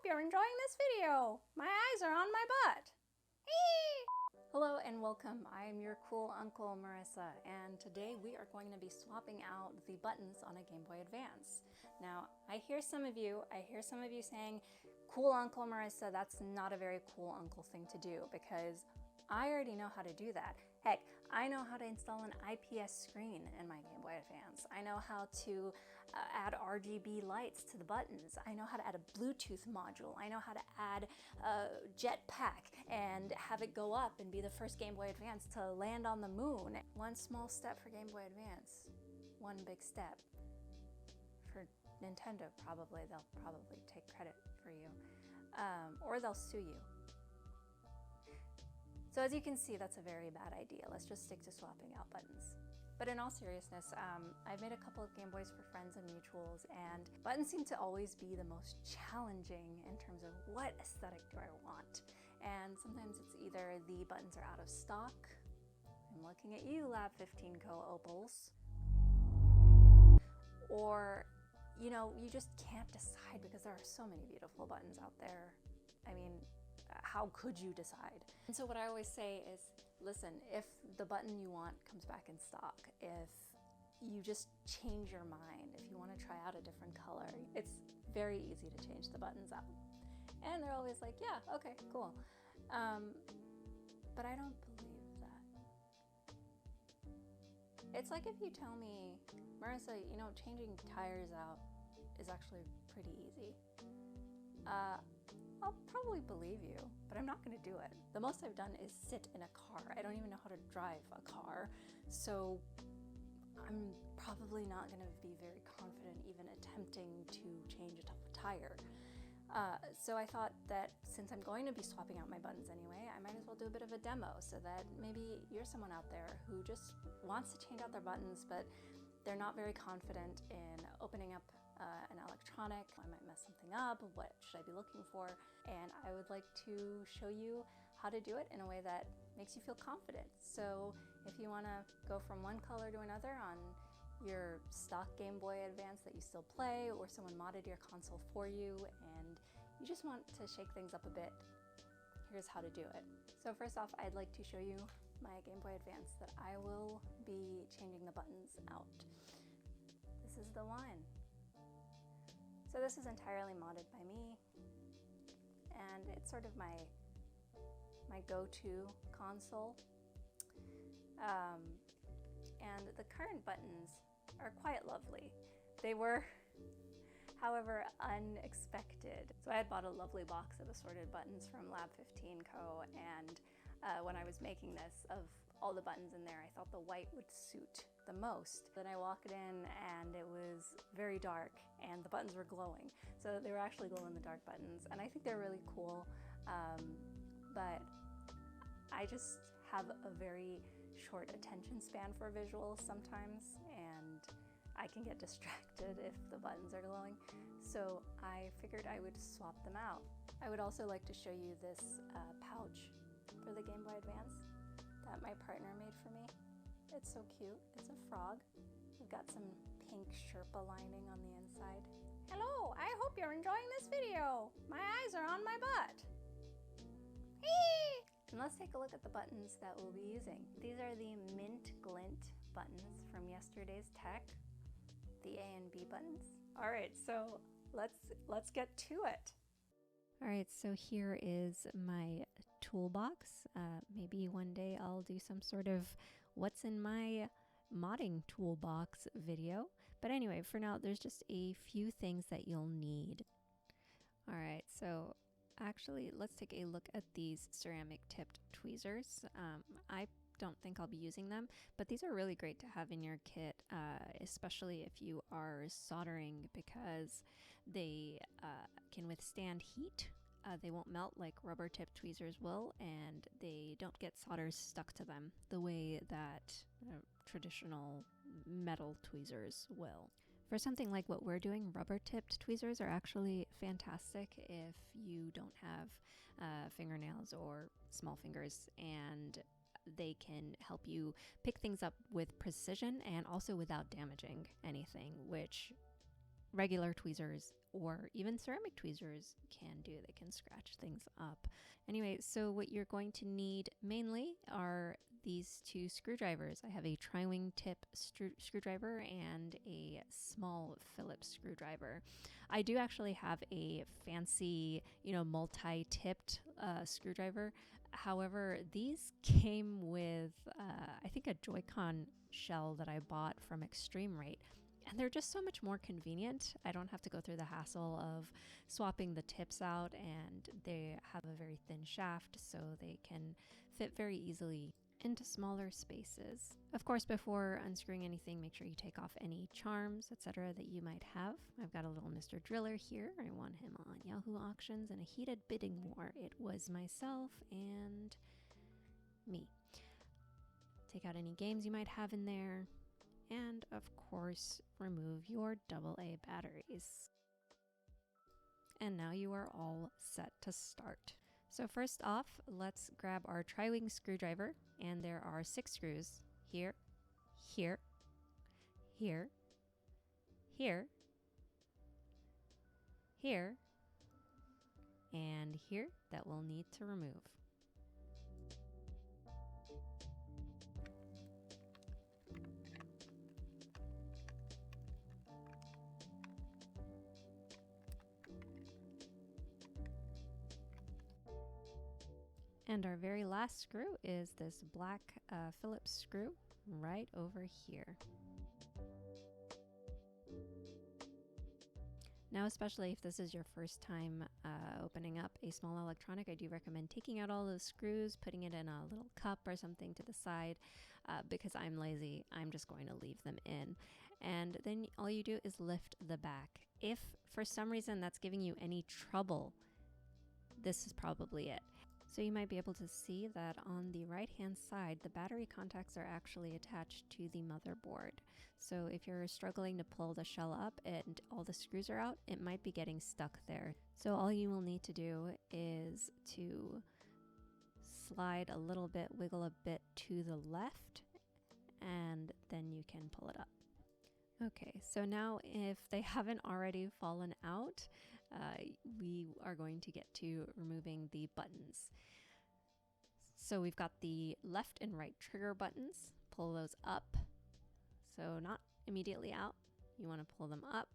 you're enjoying this video. My eyes are on my butt. Hello and welcome. I am your cool uncle Marissa, and today we are going to be swapping out the buttons on a Game Boy Advance. Now, I hear some of you saying, cool uncle Marissa, that's not a very cool uncle thing to do, because I already know how to do that. Heck, I know how to install an IPS screen in my Game Boy Advance. I know how to add RGB lights to the buttons. I know how to add a Bluetooth module. I know how to add a jetpack and have it go up and be the first Game Boy Advance to land on the moon. One small step for Game Boy Advance, one big step for Nintendo. Probably, they'll probably take credit for you, or they'll sue you. So as you can see, that's a very bad idea. Let's just stick to swapping out buttons. But in all seriousness, I've made a couple of Game Boys for friends and mutuals, and buttons seem to always be the most challenging in terms of what aesthetic do I want. And sometimes it's either the buttons are out of stock. I'm looking at you, Labfifteenco opals. Or, you know, you just can't decide because there are so many beautiful buttons out there. I mean, how could you decide? And so what I always say is, listen, if the button you want comes back in stock, if you just change your mind, if you want to try out a different color, it's very easy to change the buttons out. And they're always like, yeah, okay, cool. But I don't believe that. It's like if you tell me, Marissa, you know, changing tires out is actually pretty easy. I'll probably believe you, but I'm not going to do it. The most I've done is sit in a car. I don't even know how to drive a car, so I'm probably not going to be very confident even attempting to change a tire. So I thought that since I'm going to be swapping out my buttons anyway, I might as well do a bit of a demo so that maybe you're someone out there who just wants to change out their buttons, but they're not very confident in opening up an electronic. I might mess something up. What should I be looking for? And I would like to show you how to do it in a way that makes you feel confident. So if you want to go from one color to another on your stock Game Boy Advance that you still play, or someone modded your console for you and you just want to shake things up a bit, here's how to do it. So first off, I'd like to show you my Game Boy Advance that I will be changing the buttons out. This is the one. So this is entirely modded by me, and it's sort of my go-to console. And the current buttons are quite lovely. They were, however, unexpected. So I had bought a lovely box of assorted buttons from Labfifteenco, and when I was making this, of all the buttons in there, I thought the white would suit the most. Then I walked in and it was very dark and the buttons were glowing. So they were actually glow-in-the-dark buttons, and I think they're really cool, but I just have a very short attention span for visuals sometimes, and I can get distracted if the buttons are glowing. So I figured I would swap them out. I would also like to show you this pouch for the Game Boy Advance that my partner made for me. It's so cute. It's a frog. We've got some pink Sherpa lining on the inside. Hello, I hope you're enjoying this video. My eyes are on my butt. And let's take a look at the buttons that we'll be using. These are the mint glint buttons from yesterday's tech, the A and B buttons. All right, so let's get to it. All right, so here is my toolbox. Maybe one day I'll do some sort of what's in my modding toolbox video. But anyway, for now, there's just a few things that you'll need. All right, so actually, let's take a look at these ceramic tipped tweezers. I don't think I'll be using them, but these are really great to have in your kit, especially if you are soldering, because they can withstand heat. They won't melt like rubber tip tweezers will, and they don't get solder stuck to them the way that traditional metal tweezers will. For something like what we're doing, rubber-tipped tweezers are actually fantastic if you don't have fingernails or small fingers, and they can help you pick things up with precision and also without damaging anything, which regular tweezers or even ceramic tweezers can do. They can scratch things up. Anyway, so what you're going to need mainly are these two screwdrivers. I have a tri-wing tip screwdriver and a small Phillips screwdriver. I do actually have a fancy, multi-tipped screwdriver. However, these came with, I think, a Joy-Con shell that I bought from Extreme Rate. And they're just so much more convenient. I don't have to go through the hassle of swapping the tips out, and they have a very thin shaft, so they can fit very easily into smaller spaces. Of course, before unscrewing anything, make sure you take off any charms, etc. that you might have. I've got a little Mr. Driller here. I won him on Yahoo Auctions in a heated bidding war. It was myself and me. Take out any games you might have in there. And of course, remove your AA batteries. And now you are all set to start. So first off, let's grab our tri-wing screwdriver, and there are 6 screws here, here, here, here, here, and here that we'll need to remove. And our very last screw is this black Phillips screw right over here. Now, especially if this is your first time opening up a small electronic, I do recommend taking out all those screws, putting it in a little cup or something to the side, because I'm lazy. I'm just going to leave them in. And then all you do is lift the back. If for some reason that's giving you any trouble, this is probably it. So you might be able to see that on the right-hand side, the battery contacts are actually attached to the motherboard. So if you're struggling to pull the shell up and all the screws are out, it might be getting stuck there. So all you will need to do is to slide a little bit, wiggle a bit to the left, and then you can pull it up. Okay, so now if they haven't already fallen out, we are going to get to removing the buttons. So we've got the left and right trigger buttons. Pull those up. So not immediately out. You want to pull them up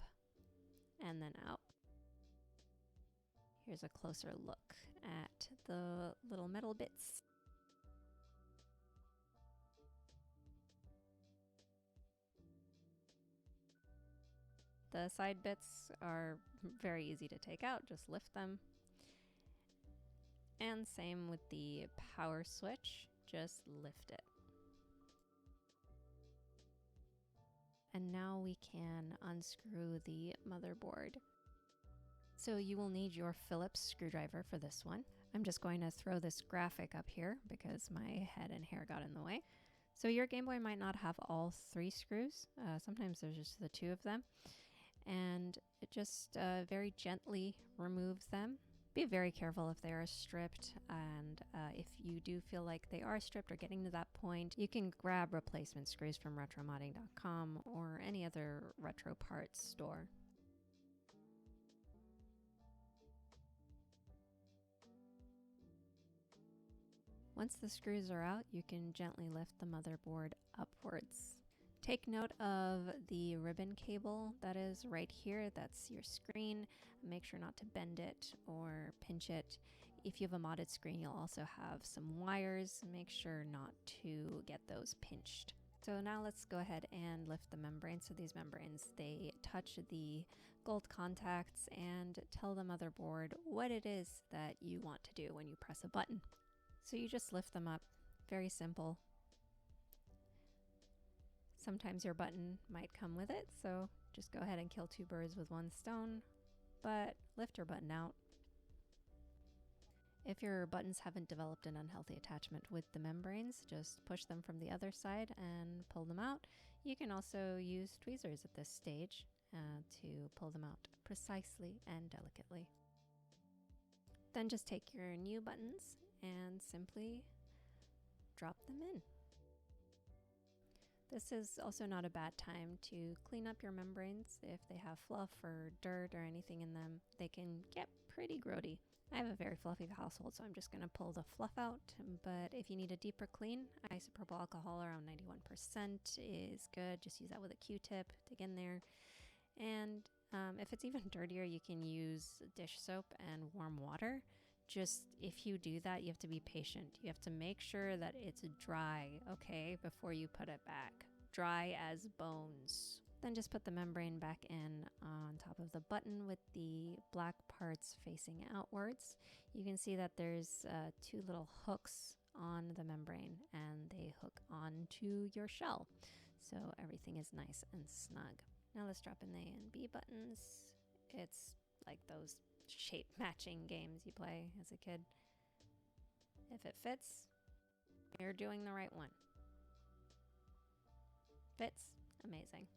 and then out. Here's a closer look at the little metal bits. The side bits are very easy to take out, just lift them. And same with the power switch, just lift it. And now we can unscrew the motherboard. So you will need your Phillips screwdriver for this one. I'm just going to throw this graphic up here because my head and hair got in the way. So your Game Boy might not have all 3 screws. Sometimes there's just the 2 of them. And it just very gently removes them. Be very careful if they are stripped, and if you do feel like they are stripped or getting to that point, you can grab replacement screws from retromodding.com or any other retro parts store. Once the screws are out, you can gently lift the motherboard upwards. Take note of the ribbon cable that is right here. That's your screen. Make sure not to bend it or pinch it. If you have a modded screen, you'll also have some wires. Make sure not to get those pinched. So now let's go ahead and lift the membranes. So these membranes, they touch the gold contacts and tell the motherboard what it is that you want to do when you press a button. So you just lift them up. Very simple. Sometimes your button might come with it, so just go ahead and kill 2 birds with 1 stone, but lift your button out. If your buttons haven't developed an unhealthy attachment with the membranes, just push them from the other side and pull them out. You can also use tweezers at this stage to pull them out precisely and delicately. Then just take your new buttons and simply drop them in. This is also not a bad time to clean up your membranes. If they have fluff or dirt or anything in them, they can get pretty grody. I have a very fluffy household, so I'm just going to pull the fluff out. But if you need a deeper clean, isopropyl alcohol around 91% is good. Just use that with a Q-tip, dig in there. And if it's even dirtier, you can use dish soap and warm water. Just if you do that, you have to be patient. You have to make sure that it's dry, okay, before you put it back. Dry as bones. Then just put the membrane back in on top of the button with the black parts facing outwards. You can see that there's 2 little hooks on the membrane and they hook onto your shell. So everything is nice and snug. Now let's drop in the A and B buttons. It's like those shape matching games you play as a kid. If it fits, you're doing the right one. Fits, amazing.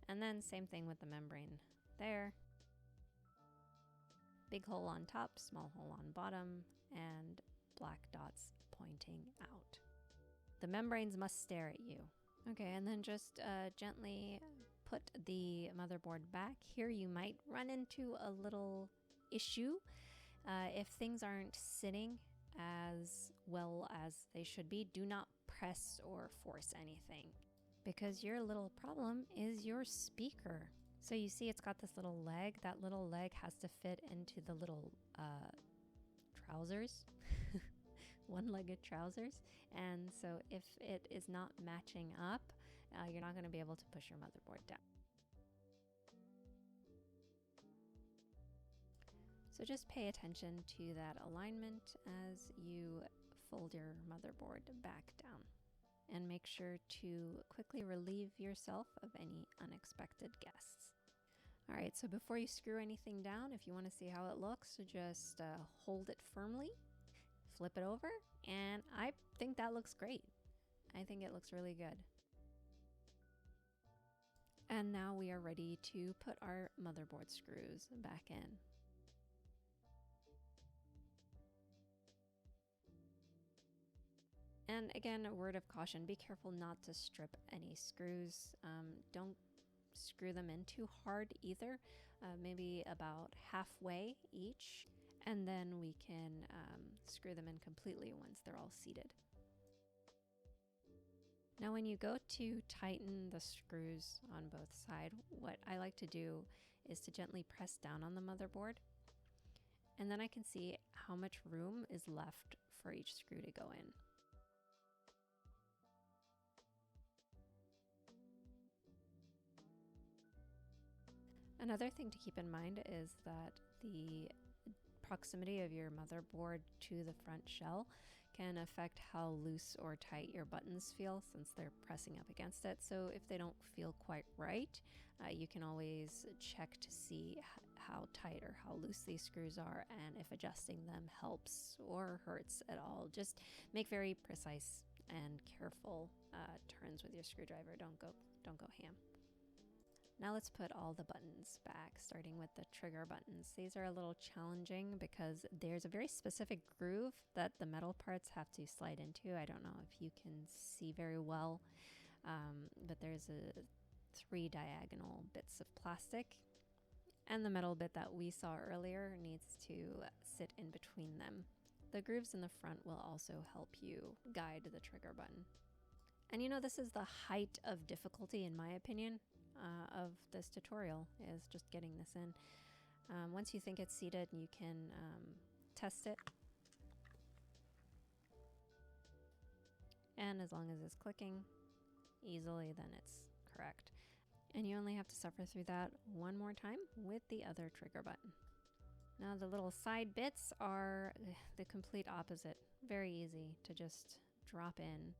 And then same thing with the membrane there. Big hole on top, small hole on bottom, and black dots pointing out. The membranes must stare at you. Okay, and then just gently put the motherboard back. Here you might run into a little issue. If things aren't sitting as well as they should be, do not press or force anything, because your little problem is your speaker. So you see it's got this little leg. That little leg has to fit into the little trousers, one-legged trousers. And so if it is not matching up, you're not going to be able to push your motherboard down. So just pay attention to that alignment as you fold your motherboard back down. And make sure to quickly relieve yourself of any unexpected guests. All right, so before you screw anything down, if you want to see how it looks, just hold it firmly, flip it over, and I think that looks great. I think it looks really good. And now we are ready to put our motherboard screws back in. And again, a word of caution, be careful not to strip any screws. Don't screw them in too hard either, maybe about halfway each, and then we can screw them in completely once they're all seated. Now when you go to tighten the screws on both sides, what I like to do is to gently press down on the motherboard, and then I can see how much room is left for each screw to go in. Another thing to keep in mind is that the proximity of your motherboard to the front shell can affect how loose or tight your buttons feel, since they're pressing up against it. So if they don't feel quite right, you can always check to see how tight or how loose these screws are, and if adjusting them helps or hurts at all. Just make very precise and careful turns with your screwdriver. Don't go ham. Now let's put all the buttons back, starting with the trigger buttons. These are a little challenging because there's a very specific groove that the metal parts have to slide into. I don't know if you can see very well, but there's 3 diagonal bits of plastic, and the metal bit that we saw earlier needs to sit in between them. The grooves in the front will also help you guide the trigger button. And you know, this is the height of difficulty, in my opinion, of this tutorial, is just getting this in. Once you think it's seated, you can test it. And as long as it's clicking easily, then it's correct. And you only have to suffer through that one more time with the other trigger button. Now the little side bits are the complete opposite. Very easy to just drop in.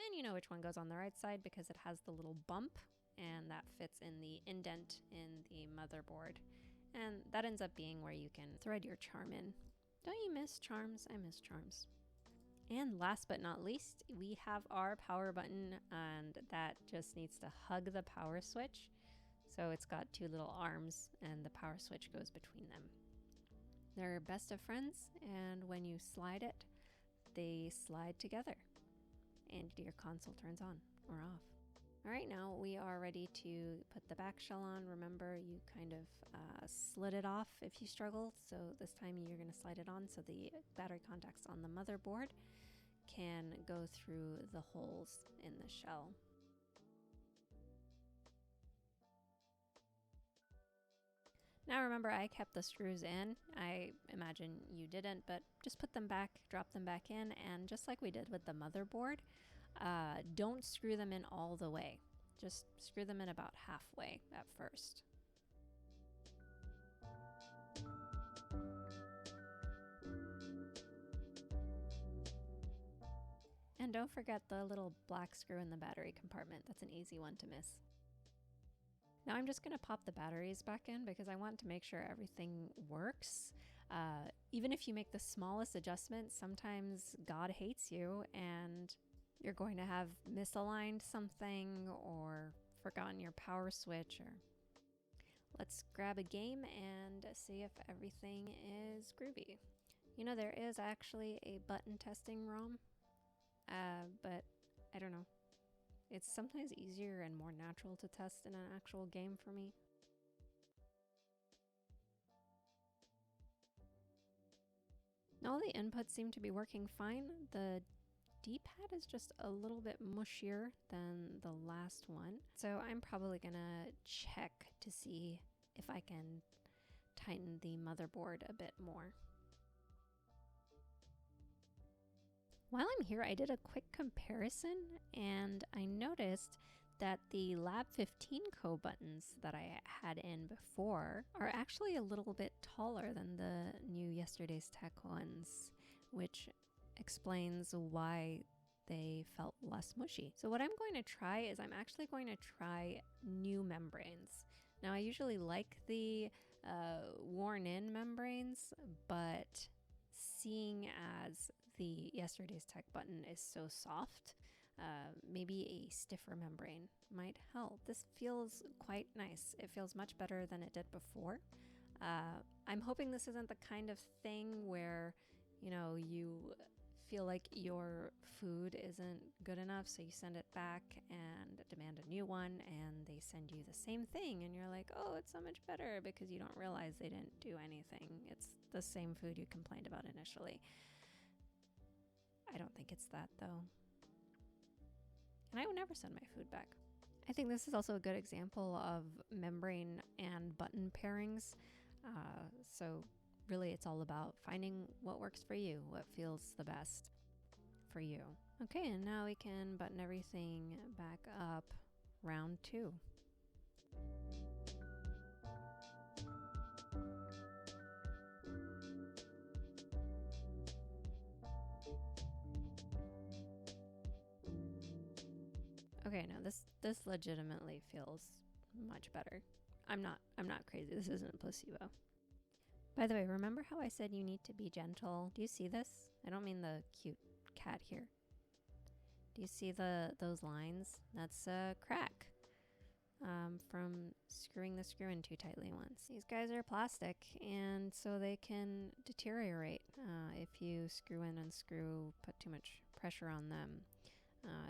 And you know which one goes on the right side because it has the little bump, and that fits in the indent in the motherboard. And that ends up being where you can thread your charm in. Don't you miss charms? I miss charms. And last but not least, we have our power button, and that just needs to hug the power switch. So it's got 2 little arms, and the power switch goes between them. They're best of friends, and when you slide it, they slide together, and your console turns on or off. All right, now we are ready to put the back shell on. Remember, you kind of slid it off if you struggled, so this time you're going to slide it on so the battery contacts on the motherboard can go through the holes in the shell. Now remember, I kept the screws in. I imagine you didn't, but just put them back, drop them back in, and just like we did with the motherboard, don't screw them in all the way. Just screw them in about halfway at first. And don't forget the little black screw in the battery compartment. That's an easy one to miss. Now I'm just going to pop the batteries back in because I want to make sure everything works. Even if you make the smallest adjustment, sometimes God hates you and you're going to have misaligned something or forgotten your power switch. Or let's grab a game and see if everything is groovy. You know, there is actually a button testing ROM, but I don't know. It's sometimes easier and more natural to test in an actual game for me. All the inputs seem to be working fine. The D-pad is just a little bit mushier than the last one. So I'm probably gonna check to see if I can tighten the motherboard a bit more. While I'm here, I did a quick comparison and I noticed that the Labfifteenco buttons that I had in before are actually a little bit taller than the new Yesterday's Tech ones, which explains why they felt less mushy. So what I'm going to try is I'm actually going to try new membranes. Now I usually like the worn in membranes, but seeing as the Yesterday's Tech button is so soft, maybe a stiffer membrane might help. This feels quite nice. It feels much better than it did before. I'm hoping this isn't the kind of thing where, you know, you feel like your food isn't good enough, so you send it back and demand a new one, and they send you the same thing, and you're like, oh, it's so much better, because you don't realize they didn't do anything. It's the same food you complained about initially. I don't think it's that, though. And I would never send my food back. I think this is also a good example of membrane and button pairings. So really it's all about finding what works for you, what feels the best for you. Okay, and now we can button everything back up. Round 2. Okay, now this legitimately feels much better. I'm not crazy. This isn't placebo. By the way, remember how I said you need to be gentle? Do you see this? I don't mean the cute cat here. Do you see those lines? That's a crack from screwing the screw in too tightly once. These guys are plastic, and so they can deteriorate if you screw in and screw, put too much pressure on them.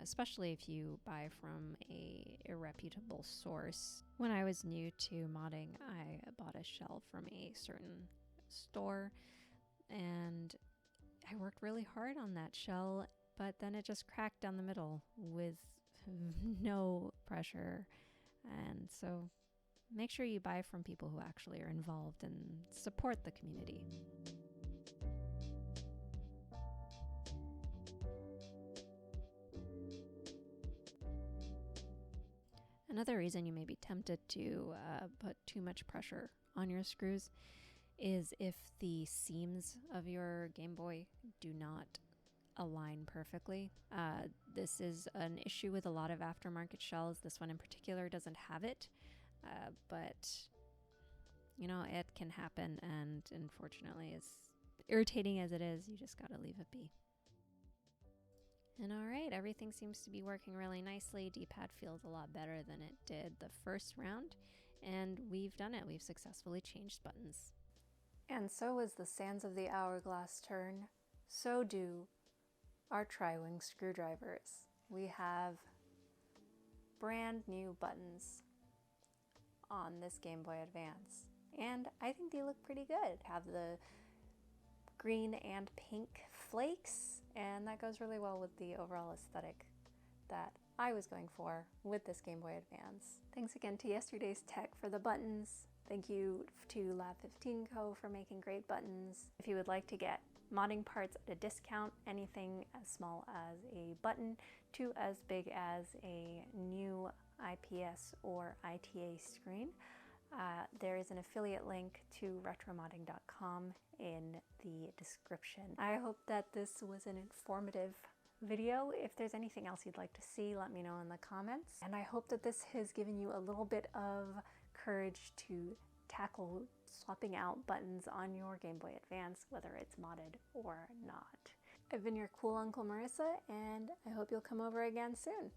Especially if you buy from a irreputable source. When I was new to modding, I bought a shell from a certain store, and I worked really hard on that shell, but then it just cracked down the middle with no pressure. And so make sure you buy from people who actually are involved and support the community. Another reason you may be tempted to put too much pressure on your screws is if the seams of your Game Boy do not align perfectly. This is an issue with a lot of aftermarket shells. This one in particular doesn't have it, but you know, it can happen, and unfortunately, as irritating as it is, you just gotta leave it be. And all right, everything seems to be working really nicely. D-pad feels a lot better than it did the first round, and we've done it. We've successfully changed buttons. And so as the sands of the hourglass turn, so do our tri-wing screwdrivers. We have brand new buttons on this Game Boy Advance, and I think they look pretty good. Have the green and pink flakes, and that goes really well with the overall aesthetic that I was going for with this Game Boy Advance. Thanks again to Yesterday's Tech for the buttons. Thank you to Labfifteenco for making great buttons. If you would like to get modding parts at a discount, anything as small as a button to as big as a new IPS or ITA screen, there is an affiliate link to retromodding.com in the description. I hope that this was an informative video. If there's anything else you'd like to see, let me know in the comments. And I hope that this has given you a little bit of courage to tackle swapping out buttons on your Game Boy Advance, whether it's modded or not. I've been your cool Uncle Marissa, and I hope you'll come over again soon.